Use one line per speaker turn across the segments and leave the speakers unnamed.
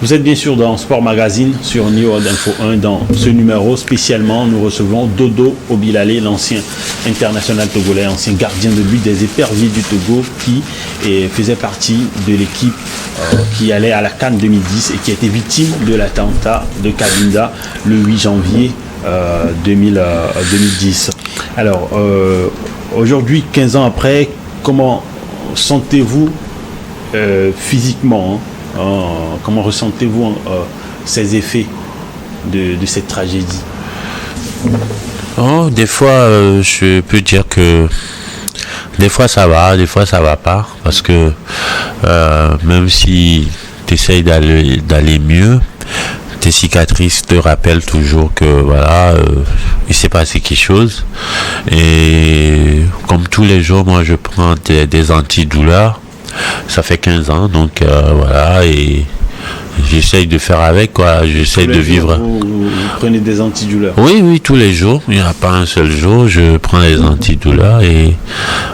Vous êtes bien sûr dans Sport Magazine sur New World Info 1. Dans ce numéro spécialement, nous recevons Dodo Obilale, l'ancien international togolais, ancien gardien de but des Éperviers du Togo, qui faisait partie de l'équipe qui allait à la CAN 2010 et qui a été victime de l'attentat de Cabinda le 8 janvier 2010. Alors, aujourd'hui, 15 ans après, comment sentez-vous physiquement, comment ressentez-vous ces effets de cette tragédie?
Des fois, je peux dire que des fois ça va, des fois ça va pas, parce que même si tu essayes d'aller mieux, tes cicatrices te rappellent toujours que voilà, il s'est passé quelque chose. Et comme tous les jours, moi je prends des antidouleurs. Ça fait 15 ans, donc voilà, et j'essaye de faire avec, quoi. J'essaye de vivre.
Vous prenez des antidouleurs?
Oui, tous les jours. Il n'y a pas un seul jour. Je prends des antidouleurs et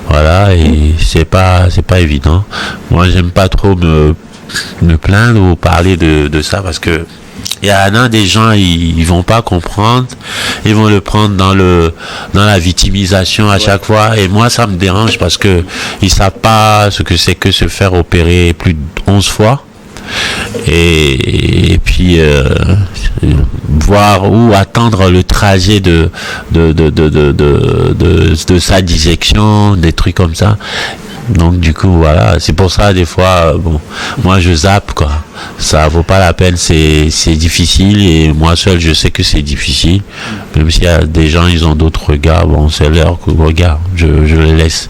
voilà, et c'est pas évident. Moi, j'aime pas trop me plaindre ou parler de ça, parce que il y en a des gens, ils vont pas comprendre, ils vont le prendre dans la victimisation à chaque fois, et moi ça me dérange parce que ils savent pas ce que c'est que se faire opérer plus de 11 fois et puis voir ou attendre le trajet de sa dissection, des trucs comme ça. Donc du coup voilà, c'est pour ça des fois moi je zappe, quoi. Ça vaut pas la peine, c'est difficile, et moi seul je sais que c'est difficile, même s'il y a des gens, ils ont d'autres regards, c'est leur regard, je les laisse.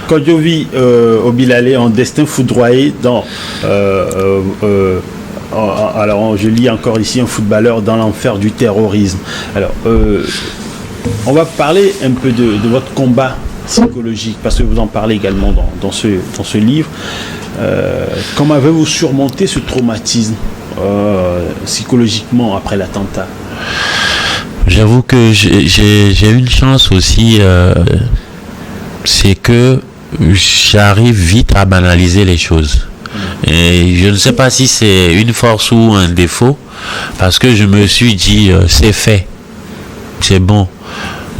Kodjovi Obilale, en destin foudroyé dans alors je lis encore ici, un footballeur dans l'enfer du terrorisme. Alors on va parler un peu de votre combat psychologique, parce que vous en parlez également dans ce livre. Comment avez-vous surmonté ce traumatisme psychologiquement après l'attentat?
J'avoue que j'ai une chance aussi, c'est que j'arrive vite à banaliser les choses. Et je ne sais pas si c'est une force ou un défaut, parce que je me suis dit c'est fait, c'est bon.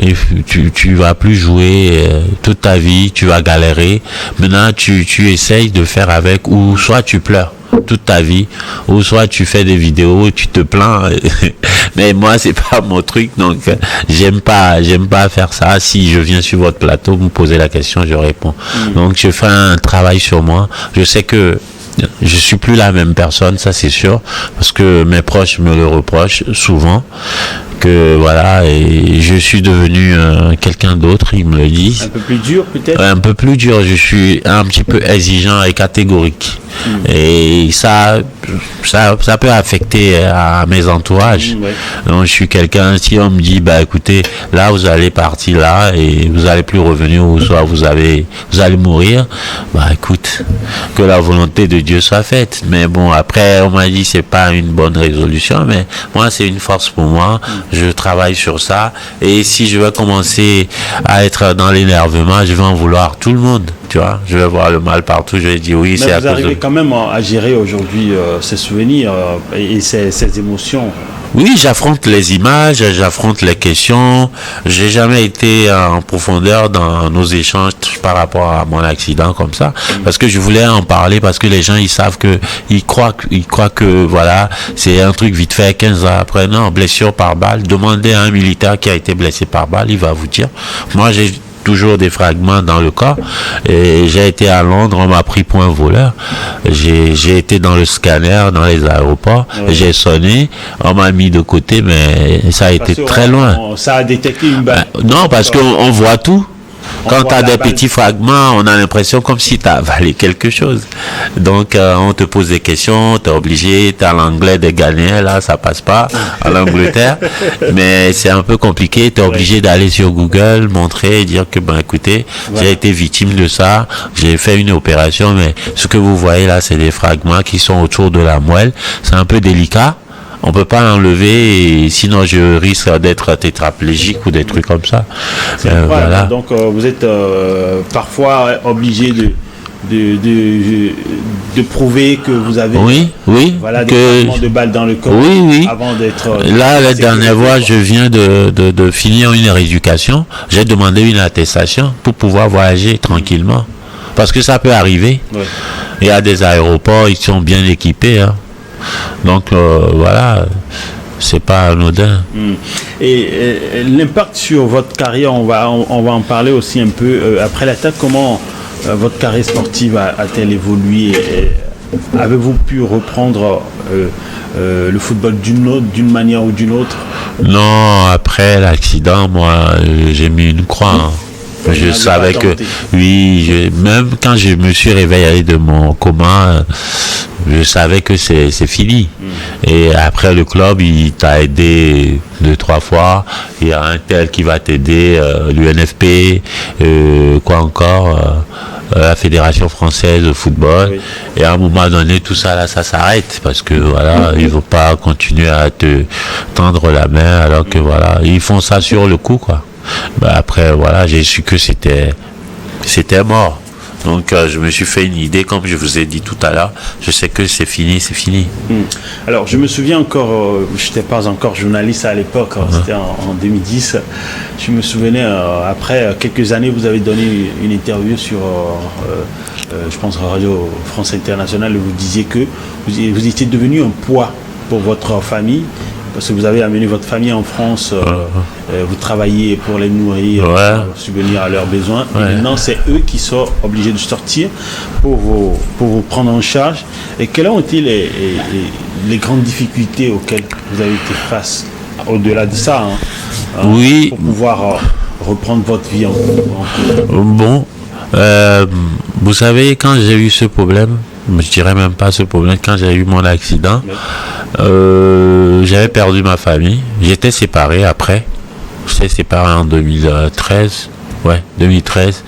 Et tu vas plus jouer toute ta vie, tu vas galérer. Maintenant tu essayes de faire avec, ou soit tu pleures toute ta vie, ou soit tu fais des vidéos, tu te plains. Mais moi c'est pas mon truc, donc j'aime pas faire ça. Si je viens sur votre plateau, vous me posez la question, je réponds. Donc je fais un travail sur moi. Je sais que je suis plus la même personne, ça c'est sûr, parce que mes proches me le reprochent souvent, que voilà, et je suis devenu quelqu'un d'autre, ils me le disent.
Un peu plus dur peut-être?
Un peu plus dur, je suis un petit peu exigeant et catégorique. Et ça peut affecter à mes entourages. Donc je suis quelqu'un, si on me dit écoutez, là vous allez partir là et vous allez plus revenir, ou soit vous allez mourir, écoute, que la volonté de Dieu soit faite. Mais bon, après on m'a dit c'est pas une bonne résolution, mais moi c'est une force pour moi. Je travaille sur ça, et si je veux commencer à être dans l'énervement, je vais en vouloir tout le monde, tu vois. Je vais voir le mal partout, je vais dire oui, c'est à cause de...
Vous arrivez quand même à gérer aujourd'hui ces souvenirs et ces émotions?
Oui, j'affronte les images, j'affronte les questions. J'ai jamais été en profondeur dans nos échanges par rapport à mon accident comme ça, parce que je voulais en parler, parce que les gens ils savent que ils croient que voilà, c'est un truc vite fait. 15 ans après, non, blessure par balle. Demandez à un militaire qui a été blessé par balle, il va vous dire. Moi j'ai toujours des fragments dans le corps, et j'ai été à Londres, on m'a pris pour un voleur, j'ai été dans le scanner dans les aéroports, j'ai sonné, on m'a mis de côté, mais ça a été très loin.
Ça a détecté une balle?
Non, parce qu'on voit tout. Quand tu as des petits fragments, on a l'impression comme si tu as avalé quelque chose. Donc, on te pose des questions, tu es obligé, tu as l'anglais des Ghanéens, là, ça passe pas, à l'Angleterre. Mais c'est un peu compliqué, tu es obligé d'aller sur Google, montrer et dire que, écoutez, j'ai été victime de ça, j'ai fait une opération, mais ce que vous voyez là, c'est des fragments qui sont autour de la moelle. C'est un peu délicat. On peut pas l'enlever, et sinon je risque d'être tétraplégique ou des trucs comme ça.
Voilà. Donc vous êtes parfois obligé de prouver que vous avez voilà, des fragments de balles dans le corps avant d'être...
Là, la dernière fois, je viens de finir une rééducation. J'ai demandé une attestation pour pouvoir voyager tranquillement. Parce que ça peut arriver. Ouais. Il y a des aéroports, ils sont bien équipés. Hein. Donc, voilà... c'est pas anodin.
Et l'impact sur votre carrière, on va en parler aussi un peu après l'attaque. Comment votre carrière sportive a-t-elle évolué? Avez-vous pu reprendre le football d'une manière ou d'une autre?
Non, après l'accident, moi, j'ai mis une croix. Hein. Je savais que, même quand je me suis réveillé de mon coma, je savais que c'est fini. Et après, le club, il t'a aidé 2-3 fois. Il y a un tel qui va t'aider, l'UNFP, quoi encore, la Fédération française de football. Oui. Et à un moment donné, tout ça, là, ça s'arrête. Parce que, voilà, ils ne vont pas continuer à te tendre la main, alors que, voilà, ils font ça sur le coup, quoi. Après, voilà, j'ai su que c'était mort. Donc, je me suis fait une idée, comme je vous ai dit tout à l'heure. Je sais que c'est fini, c'est fini.
Alors, je me souviens encore, je n'étais pas encore journaliste à l'époque, c'était en 2010. Je me souvenais, après quelques années, vous avez donné une interview sur, je pense, Radio France Internationale, où vous disiez que vous étiez devenu un poids pour votre famille. Parce que vous avez amené votre famille en France, vous travaillez pour les nourrir, pour subvenir à leurs besoins. Et maintenant, c'est eux qui sont obligés de sortir pour vous prendre en charge. Et quelles ont été les grandes difficultés auxquelles vous avez été face, au-delà de ça, pour pouvoir reprendre votre vie en cours?
Bon, vous savez, quand j'ai eu ce problème, je dirais même pas ce problème, quand j'ai eu mon accident, j'avais perdu ma famille. J'étais séparé après. J'étais séparé en 2013. Ouais, 2013.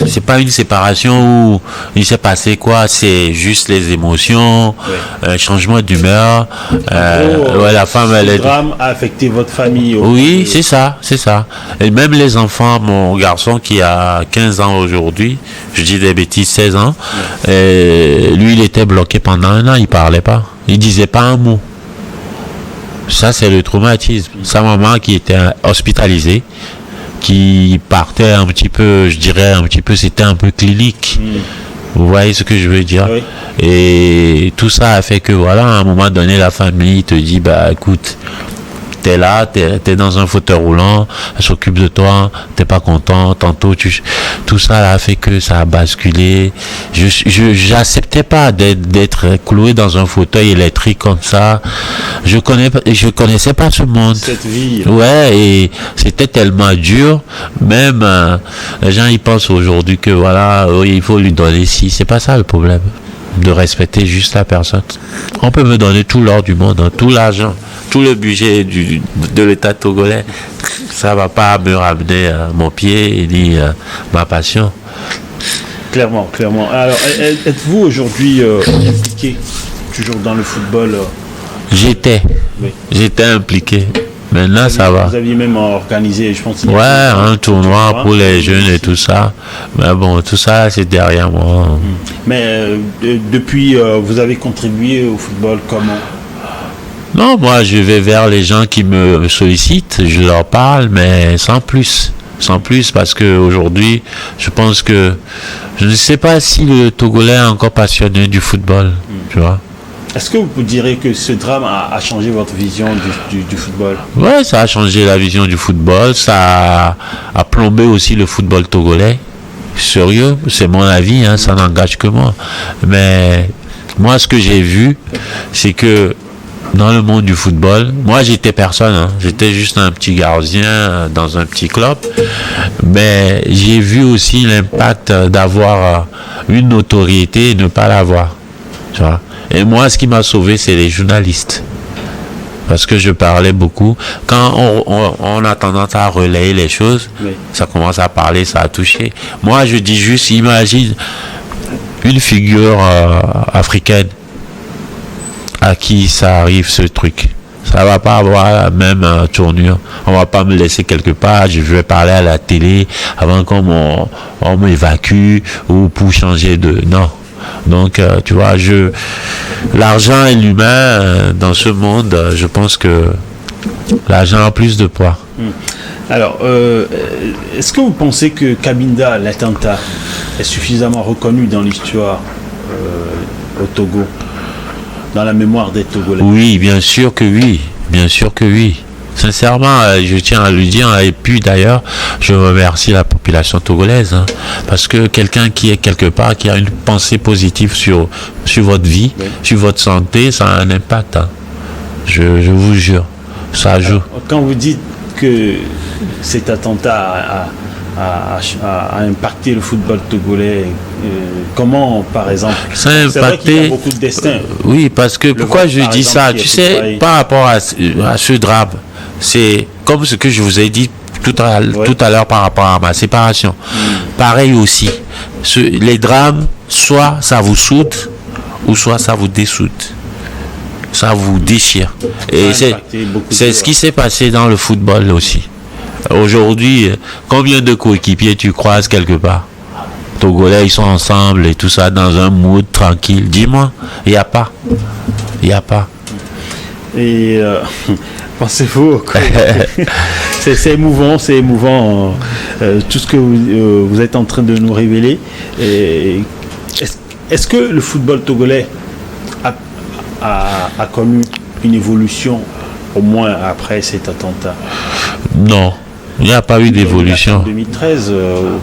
C'est pas une séparation où il s'est passé quoi, c'est juste les émotions, un changement d'humeur. La femme,
le drame a affecté votre famille.
Oui, c'est ça. Et même les enfants, mon garçon qui a 15 ans aujourd'hui, je dis des bêtises, 16 ans, lui il était bloqué pendant 1 an, il parlait pas. Il disait pas un mot. Ça, c'est le traumatisme. Sa maman qui était hospitalisée, qui partait un petit peu, je dirais un petit peu, c'était un peu clinique. Vous voyez ce que je veux dire? Oui. Et tout ça a fait que, voilà, à un moment donné, la famille te dit, bah écoute, t'es là, t'es dans un fauteuil roulant, elle s'occupe de toi, t'es pas content, tantôt tout ça a fait que ça a basculé. J'acceptais pas d'être cloué dans un fauteuil électrique comme ça. Je connaissais pas ce monde.
Cette vie.
Ouais, et c'était tellement dur. Même les gens ils pensent aujourd'hui que voilà, il faut lui donner si. C'est pas ça le problème. De respecter juste la personne. On peut me donner tout l'or du monde, tout l'argent, tout le budget de l'État togolais. Ça va pas me ramener mon pied ni ma passion.
Clairement. Alors, êtes-vous aujourd'hui impliqué toujours dans le football?
J'étais impliqué. Maintenant, ça va.
Vous aviez même organisé, je pense...
un tournoi pour les jeunes et tout ça. Mais bon, tout ça, c'est derrière moi.
Mais depuis, vous avez contribué au football comment?
Non, moi, je vais vers les gens qui me sollicitent, je leur parle, mais sans plus. Sans plus, parce qu'aujourd'hui, je pense que... Je ne sais pas si le Togolais est encore passionné du football, tu vois.
Est-ce que vous direz que ce drame a changé votre vision du football?
Ouais, ça a changé la vision du football, ça a plombé aussi le football togolais. Sérieux, c'est mon avis, ça n'engage que moi. Mais moi, ce que j'ai vu, c'est que dans le monde du football, moi j'étais personne, j'étais juste un petit gardien dans un petit club, mais j'ai vu aussi l'impact d'avoir une notoriété et ne pas l'avoir, tu vois. Et moi, ce qui m'a sauvé, c'est les journalistes. Parce que je parlais beaucoup. Quand on a tendance à relayer les choses, ça commence à parler, ça a touché. Moi, je dis juste, imagine une figure africaine à qui ça arrive, ce truc. Ça va pas avoir la même tournure. On va pas me laisser quelque part, je vais parler à la télé avant qu'on on m'évacue ou pour changer de... Non. Donc, tu vois, l'argent et l'humain, dans ce monde, je pense que l'argent a plus de poids.
Alors, est-ce que vous pensez que Cabinda, l'attentat, est suffisamment reconnu dans l'histoire au Togo, dans la mémoire des Togolais?
Oui, bien sûr que oui. Bien sûr que oui. Sincèrement, je tiens à le dire, et puis d'ailleurs, je remercie la population togolaise, hein, parce que quelqu'un qui est quelque part, qui a une pensée positive sur votre vie, oui, sur votre santé, ça a un impact. Hein. Je vous jure, ça joue.
Alors, quand vous dites que cet attentat a impacté le football togolais, comment, par exemple?
C'est
vrai qu'il y a beaucoup de destins.
Oui, parce que pourquoi je dis ça? Tu sais, par rapport à ce drame, c'est comme ce que je vous ai dit tout à l'heure par rapport à ma séparation. Pareil aussi. Les drames, soit ça vous soude, ou soit ça vous dessoude. Ça vous déchire. Et c'est ce qui s'est passé dans le football aussi. Aujourd'hui, combien de coéquipiers tu croises quelque part? Togolais, ils sont ensemble et tout ça dans un mood tranquille. Dis-moi, il n'y a pas. Il n'y a pas.
Et pensez-vous c'est émouvant, tout ce que vous êtes en train de nous révéler. Est-ce que le football togolais a connu une évolution au moins après cet attentat?
Non. Il n'y a pas eu d'évolution.
En 2013,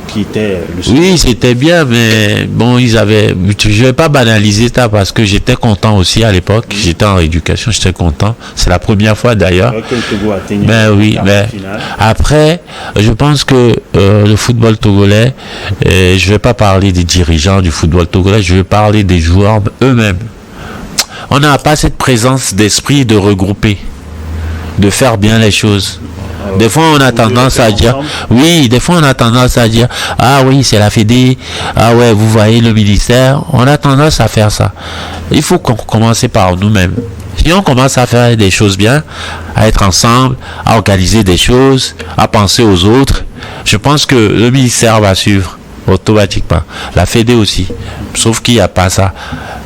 qui était le...
Oui, c'était bien, mais bon, je ne vais pas banaliser ça parce que j'étais content aussi à l'époque. J'étais en éducation, j'étais content. C'est la première fois d'ailleurs.
Que le Togo a atteint
mais après, je pense que le football togolais, je ne vais pas parler des dirigeants du football togolais, je vais parler des joueurs eux-mêmes. On n'a pas cette présence d'esprit de regrouper, de faire bien les choses. Des fois, on a tendance à dire, ah oui, c'est la Fédé, ah ouais, vous voyez le ministère. On a tendance à faire ça. Il faut qu'on commence par nous-mêmes. Si on commence à faire des choses bien, à être ensemble, à organiser des choses, à penser aux autres, je pense que le ministère va suivre automatiquement. La Fédé aussi. Sauf qu'il n'y a pas ça.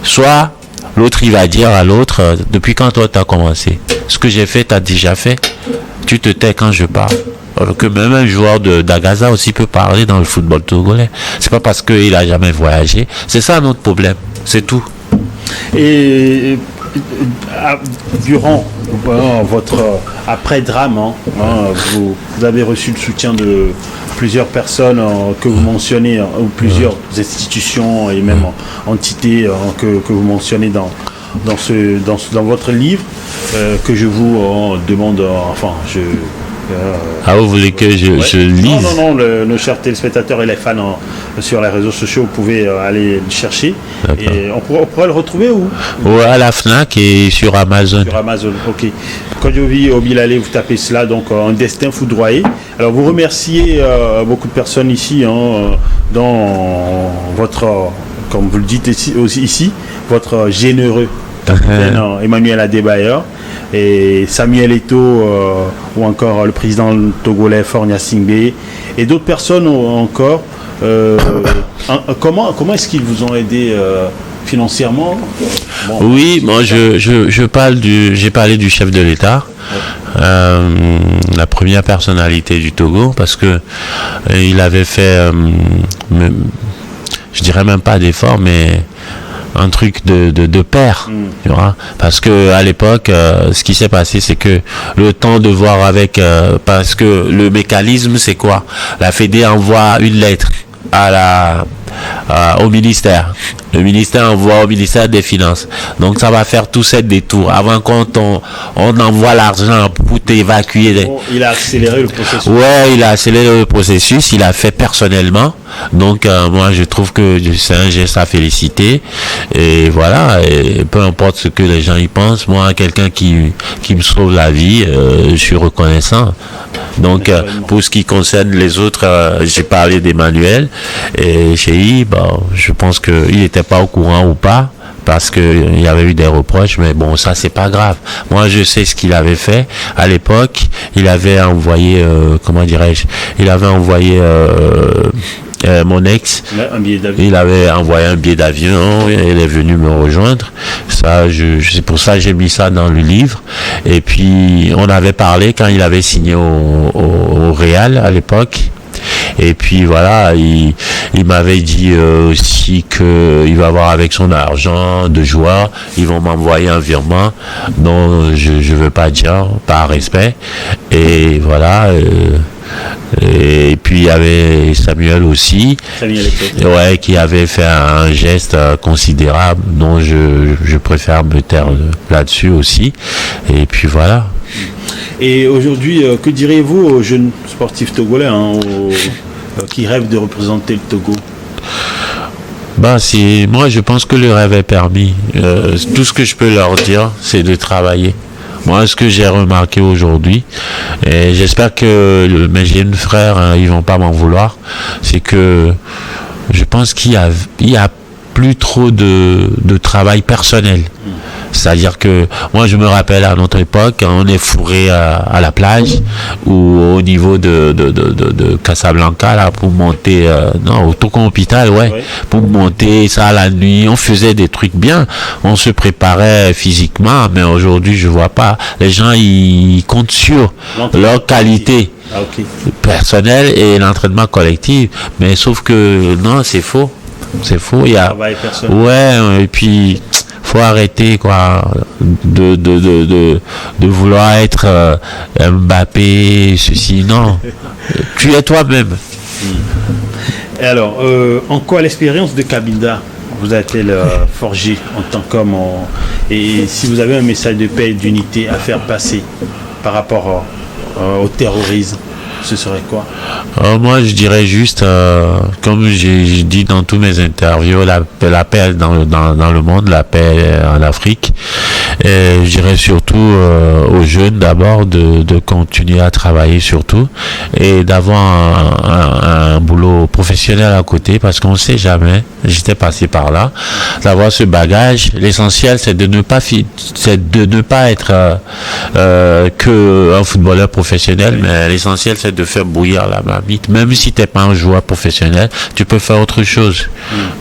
Soit l'autre, il va dire à l'autre, depuis quand toi, tu as commencé? Ce que j'ai fait, tu as déjà fait. Tu te tais quand je parle. Alors que même un joueur d'Agaza aussi peut parler dans le football togolais. C'est pas parce qu'il a jamais voyagé. C'est ça notre problème. C'est tout.
Et durant votre après-drame, vous avez reçu le soutien de plusieurs personnes que vous mentionnez, ou plusieurs institutions et même entités que vous mentionnez dans votre livre, que je vous demande,
vous voulez que je lise?
Non, nos chers téléspectateurs et les fans sur les réseaux sociaux, vous pouvez aller le chercher. Et on pourrait le retrouver où?
À la FNAC et sur Amazon.
Sur Amazon, ok. Kodjovi Obilale, vous tapez cela, donc un destin foudroyé. Alors vous remerciez beaucoup de personnes ici, dans votre, comme vous le dites ici, votre généreux Emmanuel Adebayor et Samuel Eto'o, ou encore le président togolais Fornia Singbe et d'autres personnes encore. Comment est-ce qu'ils vous ont aidé financièrement?
Oui, moi j'ai parlé du chef de l'État, la première personnalité du Togo, parce que il avait fait, je dirais même pas d'effort, mais un truc de père, tu vois, parce que à l'époque, ce qui s'est passé, c'est que le temps de voir avec, parce que le mécanisme, c'est quoi? La Fédé envoie une lettre au ministère. Le ministère envoie au ministère des Finances. Donc ça va faire tout ce détour avant qu'on envoie l'argent pour t'évacuer.
Il a accéléré le processus.
Ouais, il a accéléré le processus. Il a fait personnellement. Donc moi je trouve que c'est un geste à féliciter. Et voilà. Et peu importe ce que les gens y pensent, moi quelqu'un qui me sauve la vie, je suis reconnaissant. Donc pour ce qui concerne les autres, j'ai parlé d'Emmanuel et Chéhi, je pense qu'il n'était pas au courant ou pas, parce que il y avait eu des reproches, mais bon, ça c'est pas grave. Moi, je sais ce qu'il avait fait. À l'époque, il avait envoyé, mon ex, il avait envoyé un billet d'avion, il est venu me rejoindre. Ça, c'est pour ça que j'ai mis ça dans le livre. Et puis, on avait parlé quand il avait signé au Real à l'époque. Et puis voilà, il m'avait dit aussi qu'il va voir avec son argent de joueur, ils vont m'envoyer un virement dont je veux pas dire par respect. Et voilà. Et puis il y avait Samuel aussi, ouais, qui avait fait un geste considérable dont je préfère me taire là-dessus aussi. Et puis voilà.
Et aujourd'hui, que diriez-vous aux jeunes sportifs togolais qui rêvent de représenter le Togo?
Moi je pense que le rêve est permis. Tout ce que je peux leur dire, c'est de travailler. Moi, ce que j'ai remarqué aujourd'hui, et j'espère que mes jeunes frères, ils vont pas m'en vouloir, c'est que je pense qu'il y a plus trop de travail personnel. C'est-à-dire que moi je me rappelle à notre époque, on est fourré à la plage ou au niveau de Casablanca là pour monter au Tocon hôpital, pour monter ça la nuit, on faisait des trucs bien, on se préparait physiquement, mais aujourd'hui je vois pas. Les gens ils comptent sur leur qualité personnelle et l'entraînement collectif, mais sauf que non, c'est faux. C'est faux, il y a et puis faut arrêter quoi de vouloir être Mbappé, ceci, non. Tu es toi-même.
Et alors, en quoi l'expérience de Kabinda vous a-t-elle forgé en tant qu'homme et si vous avez un message de paix et d'unité à faire passer par rapport au terrorisme, ce serait quoi?
Moi, je dirais juste, comme j'ai dit dans tous mes interviews, la paix dans le monde, la paix en Afrique. Et je dirais surtout aux jeunes d'abord de continuer à travailler surtout et d'avoir un boulot professionnel à côté parce qu'on ne sait jamais. J'étais passé par là, d'avoir ce bagage. L'essentiel, c'est de ne pas être que un footballeur professionnel, mais l'essentiel, c'est de faire bouillir la marmite. Même si t'es pas un joueur professionnel, tu peux faire autre chose.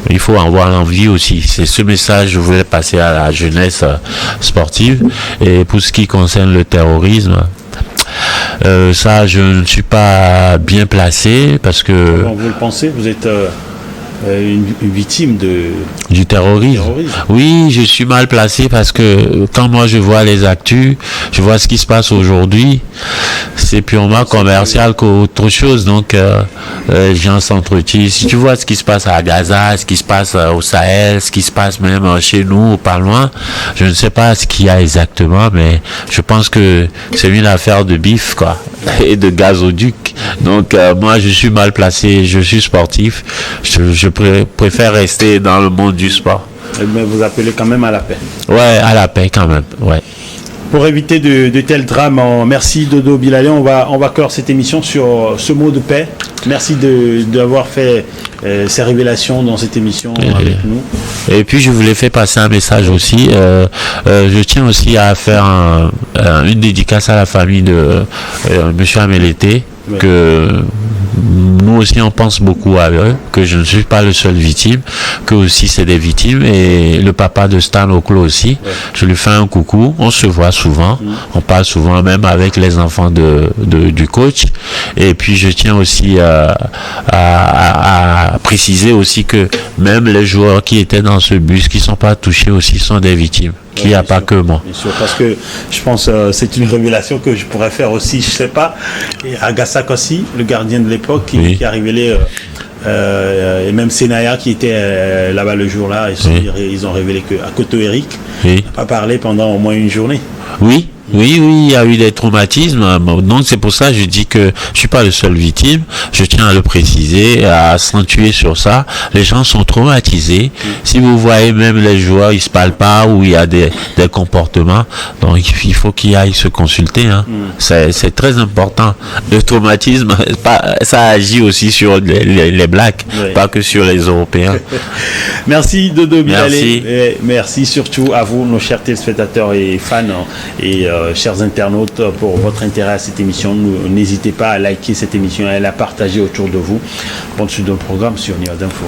Il faut avoir l'envie aussi. C'est ce message que je voulais passer à la jeunesse sportive. Et pour ce qui concerne le terrorisme, ça, je ne suis pas bien placé parce que...
Comment vous le pensez? Vous êtes une victime
du terrorisme. Oui, je suis mal placé parce que quand moi je vois les actus, je vois ce qui se passe aujourd'hui, c'est purement commercial qu'autre chose. Donc les gens s'entretuent. Si tu vois ce qui se passe à Gaza, ce qui se passe au Sahel, ce qui se passe même chez nous, pas loin, je ne sais pas ce qu'il y a exactement, mais je pense que c'est une affaire de bif, quoi, et de gazoduc. Donc moi je suis mal placé, je suis sportif, je préfère rester dans le monde du sport.
Mais vous appelez quand même à la paix.
Ouais, à la paix quand même, ouais.
Pour éviter de tels drames, merci Dodo Bilalé, on va clore cette émission sur ce mot de paix. Merci d'avoir fait ces révélations dans cette émission avec nous.
Et puis je voulais faire passer un message aussi. Je tiens aussi à faire une dédicace à la famille de Monsieur Amélété, que nous aussi on pense beaucoup à eux, que je ne suis pas le seul victime, que aussi c'est des victimes, et le papa de Stan Oklo aussi. Je lui fais un coucou, on se voit souvent, on parle souvent même avec les enfants du coach. Et puis je tiens aussi à préciser aussi que même les joueurs qui étaient dans ce bus, qui ne sont pas touchés aussi, sont des victimes. Qu'il n'y a pas que moi.
Bien sûr, parce que je pense que c'est une révélation que je pourrais faire aussi, je ne sais pas. Et Agassak aussi, le gardien de l'époque, qui a révélé, et même Senaya qui était là-bas le jour-là, ils ont révélé qu'à Koto Eric n'a pas parlé pendant au moins une journée.
Oui, Oui, il y a eu des traumatismes. Donc c'est pour ça que je dis que je suis pas le seul victime. Je tiens à le préciser, à accentuer sur ça. Les gens sont traumatisés. Si vous voyez même les joueurs, ils se parlent pas ou il y a des comportements. Donc il faut qu'ils aillent se consulter. Hein. C'est très important. Le traumatisme, ça agit aussi sur les Blacks, pas que sur les Européens.
Merci Dodo Obilalé.
Merci.
Merci surtout à vous, nos chers téléspectateurs et fans et chers internautes, pour votre intérêt à cette émission. N'hésitez pas à liker cette émission et à la partager autour de vous. Bonne suite de programme sur New York Info.